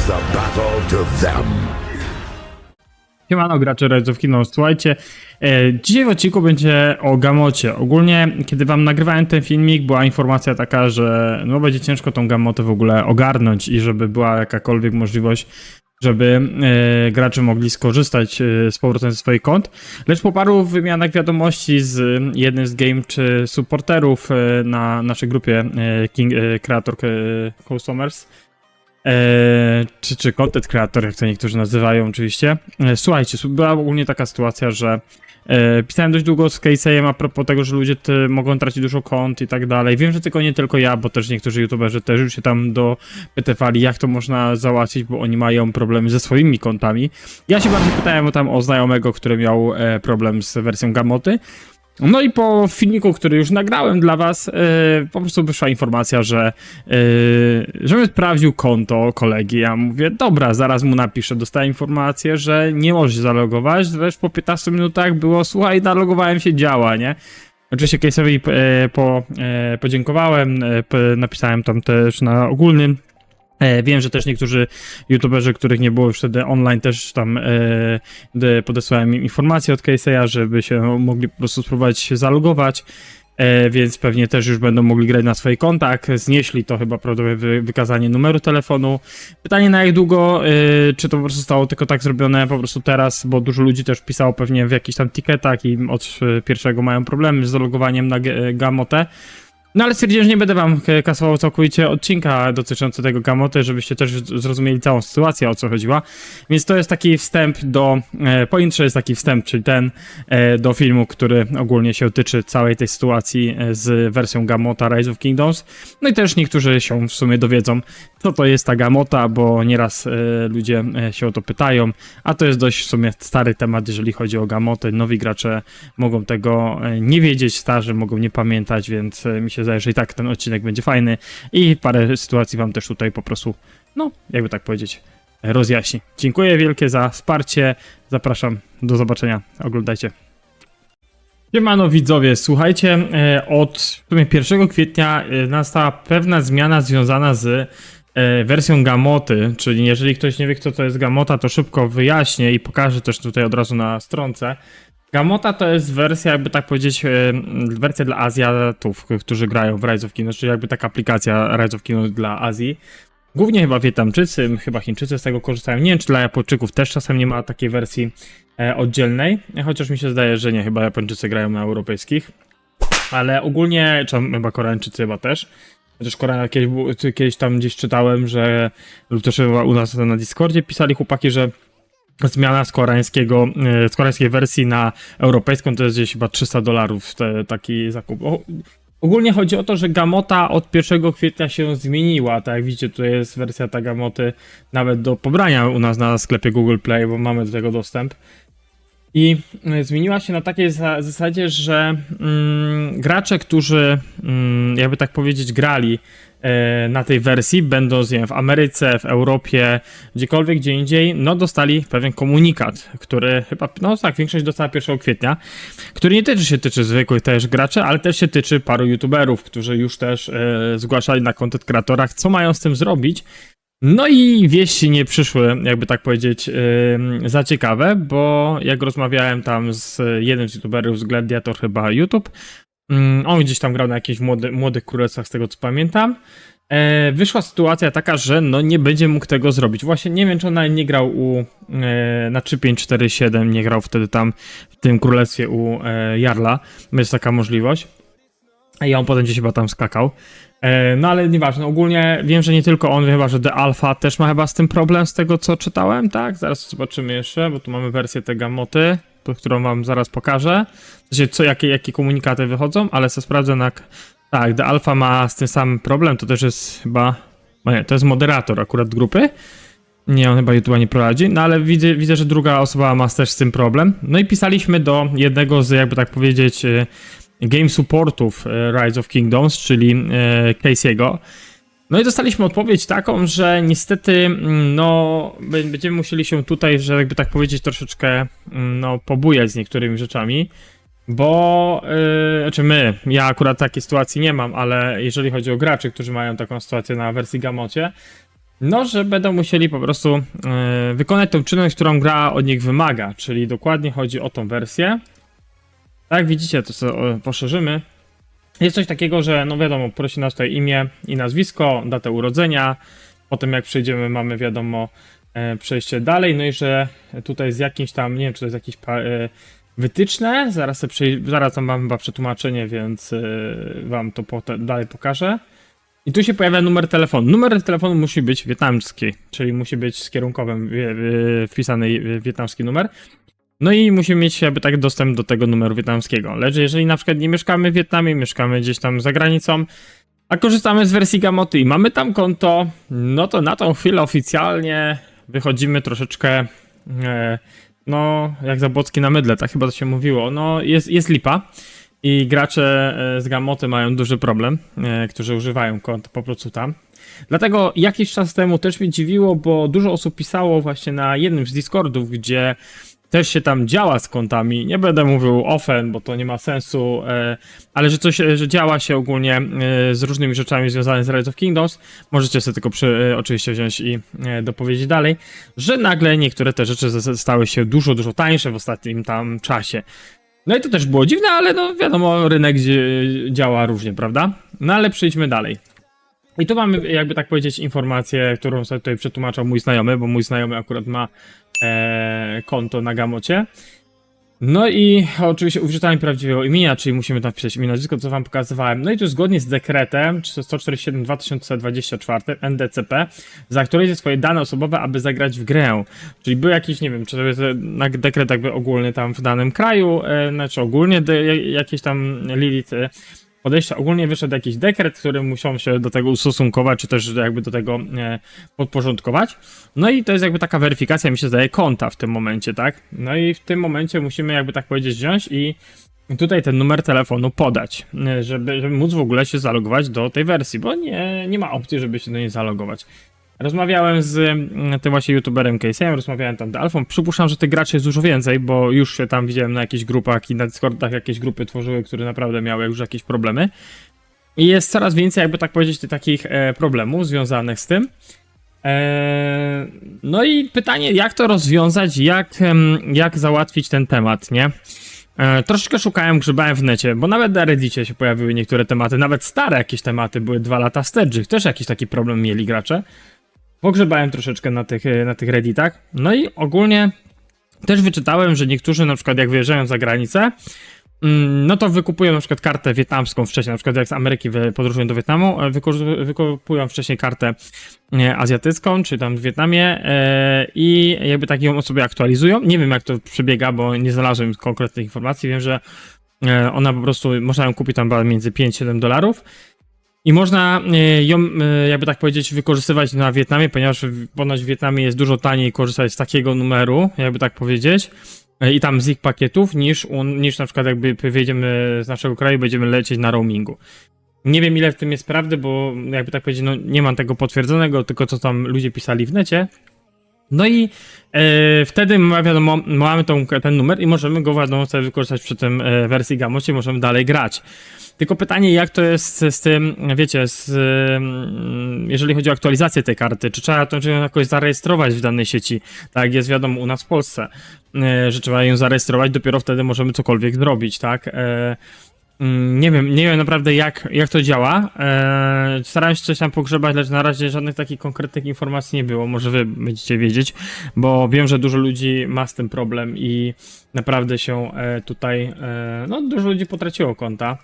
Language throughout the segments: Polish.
the battle to them. Siemano gracze Rise of Kingdoms, słuchajcie, dzisiaj w odcinku będzie o Gamocie. Ogólnie, kiedy wam nagrywałem ten filmik, była informacja taka, że no będzie ciężko tą Gamotę w ogóle ogarnąć i żeby była jakakolwiek możliwość, żeby gracze mogli skorzystać z powrotem ze swoich kont. Lecz po paru wymianach wiadomości z jednym z game czy supporterów na naszej grupie Creator Customers, czy content creator, jak to niektórzy nazywają oczywiście. Słuchajcie, była ogólnie taka sytuacja, że pisałem dość długo z Casey'em a propos tego, że ludzie mogą tracić dużo kont i tak dalej. Wiem, że nie tylko ja, bo też niektórzy youtuberzy też już się tam dopytywali, jak to można załatwić, bo oni mają problemy ze swoimi kontami. Ja się bardziej pytałem o znajomego, który miał problem z wersją Gamoty. No i po filmiku, który już nagrałem dla was, po prostu wyszła informacja, żebym sprawdził konto kolegi. Ja mówię, dobra, zaraz mu napiszę. Dostałem informację, że nie może się zalogować, lecz po 15 minutach było, słuchaj, zalogowałem się, działa, nie? Oczywiście Case'owi podziękowałem, napisałem tam też na ogólnym. Wiem, że też niektórzy youtuberzy, których nie było już wtedy online, też tam podesłałem im informacje od Casey'a, żeby się mogli po prostu spróbować się zalogować, więc pewnie też już będą mogli grać na swoich kontach. Znieśli to chyba prawdopodobnie wykazanie numeru telefonu. Pytanie, na jak długo, czy to po prostu zostało tylko tak zrobione po prostu teraz, bo dużo ludzi też pisało pewnie w jakichś tam ticketach i od pierwszego mają problemy z zalogowaniem na Gamotę. No ale stwierdziłem, że nie będę wam kasował całkowicie odcinka dotyczącego tego Gamoty, żebyście też zrozumieli całą sytuację, o co chodziła. Więc to jest taki wstęp po intrze jest taki wstęp, czyli ten do filmu, który ogólnie się tyczy całej tej sytuacji z wersją Gamota Rise of Kingdoms. No i też niektórzy się w sumie dowiedzą, co to jest ta Gamota, bo nieraz ludzie się o to pytają, a to jest dość w sumie stary temat, jeżeli chodzi o Gamotę. Nowi gracze mogą tego nie wiedzieć, starzy mogą nie pamiętać, więc mi się zdaje, że i tak ten odcinek będzie fajny i parę sytuacji wam też tutaj po prostu, no jakby tak powiedzieć, rozjaśni. Dziękuję wielkie za wsparcie, zapraszam, do zobaczenia, oglądajcie. Siemano widzowie, słuchajcie, od w sumie 1 kwietnia nastała pewna zmiana związana z wersją Gamoty, czyli jeżeli ktoś nie wie, co to jest Gamota, to szybko wyjaśnię i pokażę też tutaj od razu na stronce. Gamota to jest wersja, jakby tak powiedzieć, wersja dla Azjatów, którzy grają w Rise of Kingdoms, czyli jakby taka aplikacja Rise of Kingdoms dla Azji. Głównie chyba Wietnamczycy, chyba Chińczycy z tego korzystają. Nie wiem, czy dla Japończyków też czasem nie ma takiej wersji oddzielnej, chociaż mi się zdaje, że nie, chyba Japończycy grają na europejskich. Ale ogólnie, czy chyba Koreańczycy chyba też. Chociaż Korea kiedyś tam gdzieś czytałem, że lub też chyba u nas na Discordzie pisali chłopaki, że zmiana z koreańskiej wersji na europejską to jest gdzieś chyba $300 taki zakup. Ogólnie chodzi o to, że Gamota od 1 kwietnia się zmieniła. Tak jak widzicie, tutaj jest wersja ta Gamoty nawet do pobrania u nas na sklepie Google Play, bo mamy do tego dostęp. I zmieniła się na takiej zasadzie, że gracze, którzy jakby tak powiedzieć grali na tej wersji, będąc w Ameryce, w Europie, gdziekolwiek, gdzie indziej, no dostali pewien komunikat, który chyba, no tak, większość dostała 1 kwietnia, który nie tyczy zwykłych też graczy, ale też się tyczy paru youtuberów, którzy już też zgłaszali na content creatorach, co mają z tym zrobić. No i wieści nie przyszły, jakby tak powiedzieć, za ciekawe, bo jak rozmawiałem tam z jednym z youtuberów, z Gladiator chyba YouTube, on gdzieś tam grał na jakichś młodych królestwach, z tego co pamiętam, wyszła sytuacja taka, że no nie będzie mógł tego zrobić. Właśnie nie wiem, czy on nie grał na 3547, nie grał wtedy tam w tym królestwie u Jarla, jest taka możliwość. I on potem gdzieś chyba tam skakał. No ale nieważne, ogólnie wiem, że nie tylko on, chyba, że The Alpha też ma chyba z tym problem, z tego co czytałem, tak? Zaraz zobaczymy jeszcze, bo tu mamy wersję tej Gamoty, którą wam zaraz pokażę. Jakie komunikaty wychodzą, ale co sprawdzę, tak, The Alpha ma z tym samym problem, to też jest chyba, nie, to jest moderator akurat grupy. Nie, on chyba YouTube'a nie prowadzi, no ale widzę, że druga osoba ma też z tym problem. No i pisaliśmy do jednego z, jakby tak powiedzieć, game supportów Rise of Kingdoms, czyli Casey'ego. No i dostaliśmy odpowiedź taką, że niestety no będziemy musieli się tutaj, że jakby tak powiedzieć, troszeczkę no pobujać z niektórymi rzeczami, bo ja akurat takiej sytuacji nie mam, ale jeżeli chodzi o graczy, którzy mają taką sytuację na wersji Gamocie, no, że będą musieli po prostu wykonać tą czynność, którą gra od nich wymaga, czyli dokładnie chodzi o tą wersję. Tak jak widzicie, to sobie poszerzymy. Jest coś takiego, że no wiadomo, prosi nas tutaj imię i nazwisko, datę urodzenia, potem jak przejdziemy mamy wiadomo przejście dalej, no i że tutaj z jakimś tam, nie wiem czy to jest jakieś wytyczne, zaraz tam mam chyba przetłumaczenie, więc wam to dalej pokażę. I tu się pojawia numer telefonu. Numer telefonu musi być wietnamski, czyli musi być z kierunkowym wpisany wietnamski numer. No i musimy mieć jakby tak dostęp do tego numeru wietnamskiego. Lecz jeżeli na przykład nie mieszkamy w Wietnamie, mieszkamy gdzieś tam za granicą, a korzystamy z wersji Gamoty i mamy tam konto, no to na tą chwilę oficjalnie wychodzimy troszeczkę, no jak Zabłocki na mydle, tak chyba to się mówiło. No jest lipa i gracze z Gamoty mają duży problem, którzy używają kont po prostu tam. Dlatego jakiś czas temu też mnie dziwiło, bo dużo osób pisało właśnie na jednym z Discordów, gdzie też się tam działa z kontami, nie będę mówił offen, bo to nie ma sensu, ale że działa się ogólnie z różnymi rzeczami związanymi z Rise of Kingdoms, możecie sobie tylko oczywiście wziąć i dopowiedzieć dalej, że nagle niektóre te rzeczy stały się dużo tańsze w ostatnim tam czasie. No i to też było dziwne, ale no wiadomo, rynek działa różnie, prawda? No ale przejdźmy dalej. I tu mamy, jakby tak powiedzieć, informację, którą sobie tutaj przetłumaczał mój znajomy, bo mój znajomy akurat ma konto na Gamocie. No i oczywiście używanie prawdziwego imienia, czyli musimy tam wpisać imię, nazwisko, co wam pokazywałem. No i tu zgodnie z dekretem 147/2024 NDCP zaktualizuje swoje dane osobowe, aby zagrać w grę. Czyli był jakiś, nie wiem, czy to jest dekret jakby ogólny tam w danym kraju, znaczy ogólnie jakieś tam Lilith podejścia, ogólnie wyszedł jakiś dekret, który muszą się do tego ustosunkować, czy też jakby do tego podporządkować. No i to jest jakby taka weryfikacja, mi się zdaje, konta w tym momencie, tak? No i w tym momencie musimy jakby tak powiedzieć wziąć i tutaj ten numer telefonu podać, żeby móc w ogóle się zalogować do tej wersji, bo nie ma opcji, żeby się do niej zalogować. Rozmawiałem z tym właśnie youtuberem Casey'em, rozmawiałem tam z Alfą. Przypuszczam, że tych graczy jest dużo więcej, bo już się tam widziałem na jakichś grupach i na Discordach jakieś grupy tworzyły, które naprawdę miały już jakieś problemy. I jest coraz więcej, jakby tak powiedzieć, takich problemów związanych z tym. No i pytanie, jak to rozwiązać, jak załatwić ten temat, nie? Troszeczkę szukałem, grzebałem w necie, bo nawet na Reddicie się pojawiły niektóre tematy, nawet stare jakieś tematy były 2 lata wstecz, też jakiś taki problem mieli gracze. Pogrzebałem troszeczkę na tych Redditach, no i ogólnie też wyczytałem, że niektórzy na przykład jak wyjeżdżają za granicę, no to wykupują na przykład kartę wietnamską wcześniej, na przykład jak z Ameryki podróżują do Wietnamu, wykupują wcześniej kartę azjatycką, czy tam w Wietnamie i jakby tak ją sobie aktualizują. Nie wiem jak to przebiega, bo nie znalazłem konkretnych informacji, wiem, że ona po prostu, można ją kupić tam między 5-7 dolarów. I można ją, jakby tak powiedzieć, wykorzystywać na Wietnamie, ponieważ ponoć w Wietnamie jest dużo taniej korzystać z takiego numeru, jakby tak powiedzieć, i tam z ich pakietów, niż na przykład jakby wyjedziemy z naszego kraju, będziemy lecieć na roamingu. Nie wiem ile w tym jest prawdy, bo jakby tak powiedzieć, no nie mam tego potwierdzonego, tylko co tam ludzie pisali w necie. No i wtedy wiadomo, mamy ten numer i możemy go wiadomo sobie wykorzystać przy tym wersji Gamocie, możemy dalej grać. Tylko pytanie, jak to jest z tym, wiecie, jeżeli chodzi o aktualizację tej karty, czy trzeba to jakoś zarejestrować w danej sieci, tak jak jest wiadomo u nas w Polsce, że trzeba ją zarejestrować, dopiero wtedy możemy cokolwiek zrobić, tak? Nie wiem naprawdę jak to działa. Starałem się coś tam pogrzebać, lecz na razie żadnych takich konkretnych informacji nie było. Może wy będziecie wiedzieć, bo wiem, że dużo ludzi ma z tym problem i naprawdę się tutaj, no dużo ludzi potraciło konta.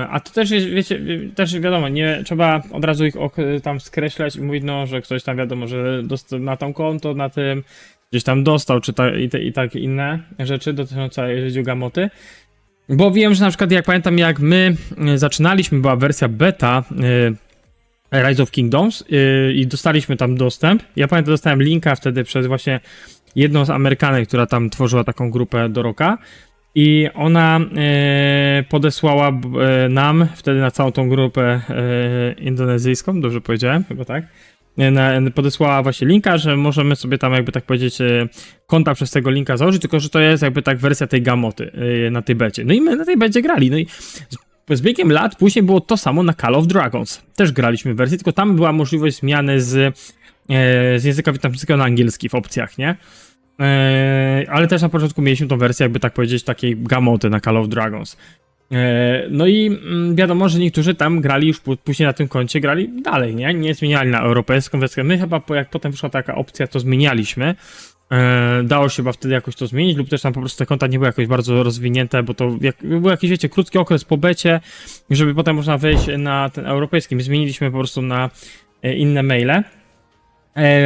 A to też jest, wiecie, też wiadomo, nie trzeba od razu ich tam skreślać i mówić, no, że ktoś tam wiadomo, że ma tam konto na tym, gdzieś tam dostał, czy i tak inne rzeczy dotyczące Gamoty. Bo wiem, że na przykład jak pamiętam, jak my zaczynaliśmy, była wersja beta Rise of Kingdoms i dostaliśmy tam dostęp. Ja pamiętam, dostałem linka wtedy przez właśnie jedną z Amerykanek, która tam tworzyła taką grupę do Roka. I ona podesłała nam wtedy na całą tą grupę indonezyjską, dobrze powiedziałem, chyba tak, podesłała właśnie linka, że możemy sobie tam jakby tak powiedzieć konta przez tego linka założyć, tylko że to jest jakby tak wersja tej Gamoty na tej becie. No i my na tej becie grali, no i z biegiem lat później było to samo na Call of Dragons. Też graliśmy w wersji, tylko tam była możliwość zmiany z języka wietnamskiego na angielski w opcjach, nie? Ale też na początku mieliśmy tą wersję, jakby tak powiedzieć, takiej gamoty na Call of Dragons. No i wiadomo, że niektórzy tam grali już później na tym koncie, grali dalej, nie? Nie zmieniali na europejską wersję. My chyba, jak potem wyszła taka opcja, to zmienialiśmy. Dało się chyba wtedy jakoś to zmienić, lub też tam po prostu te konta nie były jakoś bardzo rozwinięte, bo to był jakiś, wiecie, krótki okres po becie, żeby potem można wejść na ten europejski. My zmieniliśmy po prostu na inne maile.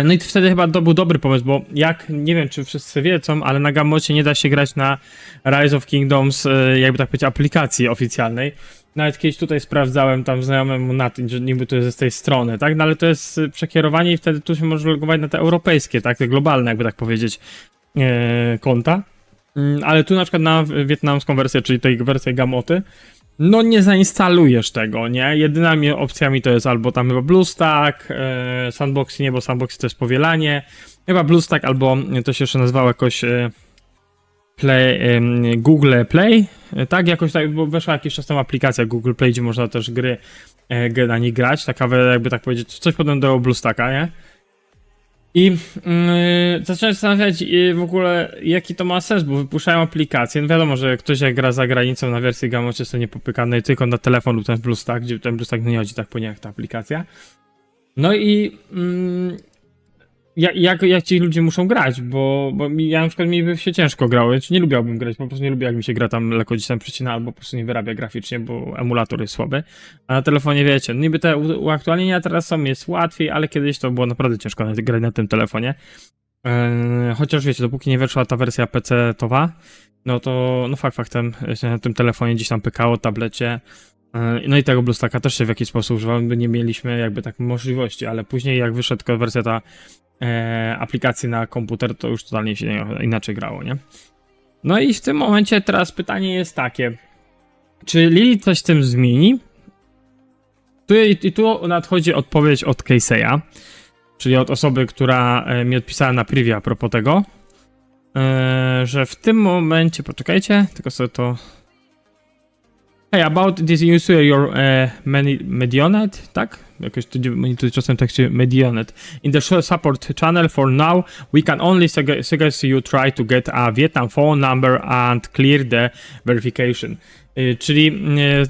No i wtedy chyba to był dobry pomysł, bo nie wiem, czy wszyscy wiedzą, ale na Gamocie nie da się grać na Rise of Kingdoms, jakby tak powiedzieć, aplikacji oficjalnej. Nawet kiedyś tutaj sprawdzałem tam znajomemu na tym, że niby to jest z tej strony, tak? No ale to jest przekierowanie i wtedy tu się może logować na te europejskie, tak? Te globalne, jakby tak powiedzieć, konta. Ale tu na przykład na wietnamską wersję, czyli tej wersji Gamoty, no nie zainstalujesz tego, nie? Jedynymi opcjami to jest albo tam chyba BlueStack, Sandboxy nie, bo Sandboxy to jest powielanie, chyba BlueStack, albo to się jeszcze nazywało jakoś Google Play, tak? Jakoś tak, bo weszła jakiś czas tam aplikacja Google Play, gdzie można też gry na nich grać, taka jakby tak powiedzieć, coś podobnego do BlueStacka, nie? I zacząłem zastanawiać w ogóle, jaki to ma sens, bo wypuszczają aplikacje. No wiadomo, że ktoś jak gra za granicą na wersji Gamocie, to nie popykane tylko na telefon lub ten BlueStack, gdzie ten BlueStack nie chodzi tak po nie jak ta aplikacja. No i jak ci ludzie muszą grać, bo ja na przykład mi by się ciężko grało, nie lubiałbym grać, po prostu nie lubię jak mi się gra tam lekko gdzieś tam przycina albo po prostu nie wyrabia graficznie, bo emulator jest słaby, a na telefonie wiecie, niby te uaktualnienia teraz są, jest łatwiej, ale kiedyś to było naprawdę ciężko grać na tym telefonie, chociaż wiecie, dopóki nie weszła ta wersja PC-towa, no to no faktem się na tym telefonie gdzieś tam pykało, tablecie. No i tego BlueStacka też się w jakiś sposób używałem, by nie mieliśmy jakby tak możliwości, ale później jak wyszła tylko wersja ta aplikacji na komputer, to już totalnie się inaczej grało, nie? No i w tym momencie teraz pytanie jest takie, czy Lili coś z tym zmieni? Tu nadchodzi odpowiedź od Casey'a, czyli od osoby, która mi odpisała na privie a propos tego, że w tym momencie, poczekajcie, tylko sobie to... Hey, about this use your Medionet, tak? Jakoś tu czasem tak się Medionet. In the support channel for now, we can only suggest you try to get a Vietnam phone number and clear the verification. Czyli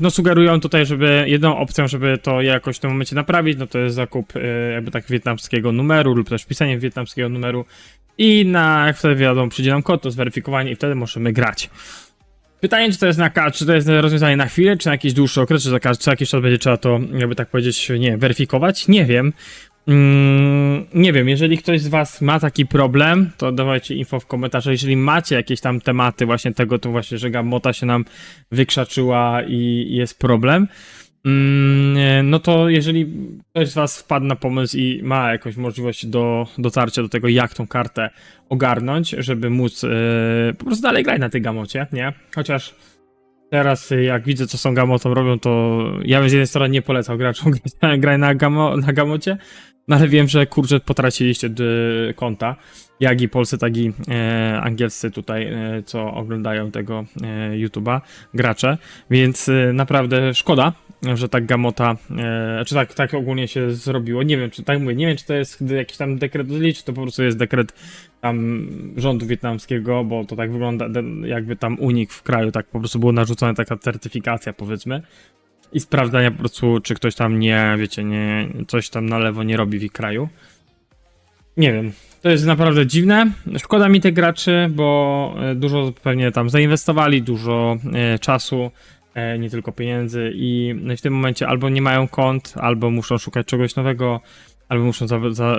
no sugerują tutaj, żeby jedną opcją, żeby to jakoś w tym momencie naprawić, no to jest zakup jakby tak wietnamskiego numeru lub też wpisanie wietnamskiego numeru i jak wtedy wiadomo, przyjdzie nam kod, to zweryfikowanie i wtedy możemy grać. Pytanie, czy to jest rozwiązanie na chwilę, czy na jakiś dłuższy okres, czy co jakiś czas będzie trzeba to, jakby tak powiedzieć, nie weryfikować? Nie wiem. Nie wiem, jeżeli ktoś z was ma taki problem, to dawajcie info w komentarzach. Jeżeli macie jakieś tam tematy właśnie tego, to właśnie, że Gamota się nam wykrzaczyła i jest problem, no to jeżeli ktoś z was wpadł na pomysł i ma jakąś możliwość dotarcia do tego, jak tą kartę ogarnąć, żeby móc po prostu dalej grać na tej Gamocie, nie? Chociaż teraz jak widzę, co są Gamotą robią, to ja bym z jednej strony nie polecał graczom grać na Gamocie, no ale wiem, że kurczę potraciliście konta, jak i polscy, tak i angielscy tutaj, co oglądają tego YouTube'a, gracze, więc naprawdę szkoda, że tak Gamota, czy tak ogólnie się zrobiło. Nie wiem, czy tak mówię, nie wiem, czy to jest jakiś tam dekret, czy to po prostu jest dekret tam rządu wietnamskiego, bo to tak wygląda, jakby tam unik w kraju, tak po prostu było narzucona taka certyfikacja, powiedzmy, i sprawdzania po prostu, czy ktoś tam nie, wiecie, nie, coś tam na lewo nie robi w ich kraju. Nie wiem, to jest naprawdę dziwne. Szkoda mi tych graczy, bo dużo pewnie tam zainwestowali, dużo czasu, nie tylko pieniędzy i w tym momencie albo nie mają kont, albo muszą szukać czegoś nowego, albo muszą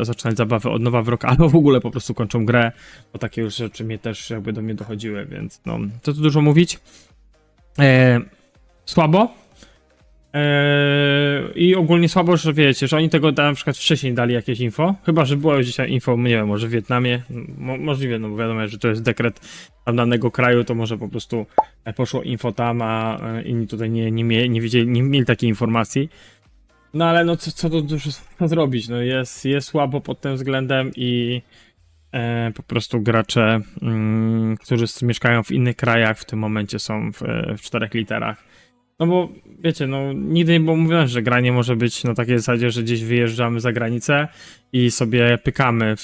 zaczynać zabawę od nowa w rok, albo w ogóle po prostu kończą grę, bo takie już rzeczy mnie też jakby do mnie dochodziły, więc no, co tu dużo mówić. Słabo. I ogólnie słabo, że wiecie, że oni tego na przykład wcześniej dali jakieś info, chyba, że było gdzieś info, nie wiem, może w Wietnamie, możliwe, no bo wiadomo, że to jest dekret tam danego kraju, to może po prostu poszło info tam, a inni tutaj nie wiedzieli, nie mieli takiej informacji. No ale no co tu dużo zrobić, no jest słabo pod tym względem i po prostu gracze, którzy mieszkają w innych krajach w tym momencie są w 4 literach. No bo wiecie, no nigdy nie było mówione, że granie może być na takiej zasadzie, że gdzieś wyjeżdżamy za granicę i sobie pykamy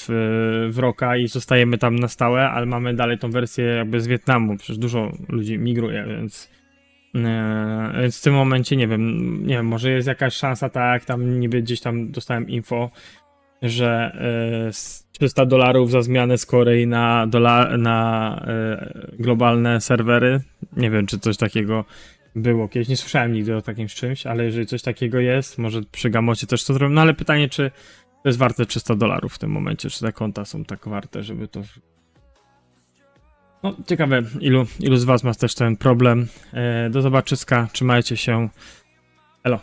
w Roka i zostajemy tam na stałe, ale mamy dalej tą wersję jakby z Wietnamu, przecież dużo ludzi migruje, więc w tym momencie nie wiem, może jest jakaś szansa, tak jak tam niby gdzieś tam dostałem info, że $300 za zmianę z Korei na globalne serwery. Nie wiem, czy coś takiego było kiedyś. Nie słyszałem nigdy o takim czymś, ale jeżeli coś takiego jest, może przy Gamocie też to zrobią. No ale pytanie, czy to jest warte $300 w tym momencie, czy te konta są tak warte, żeby to... No, ciekawe, ilu z was ma też ten problem. Do zobaczyska, trzymajcie się. Elo.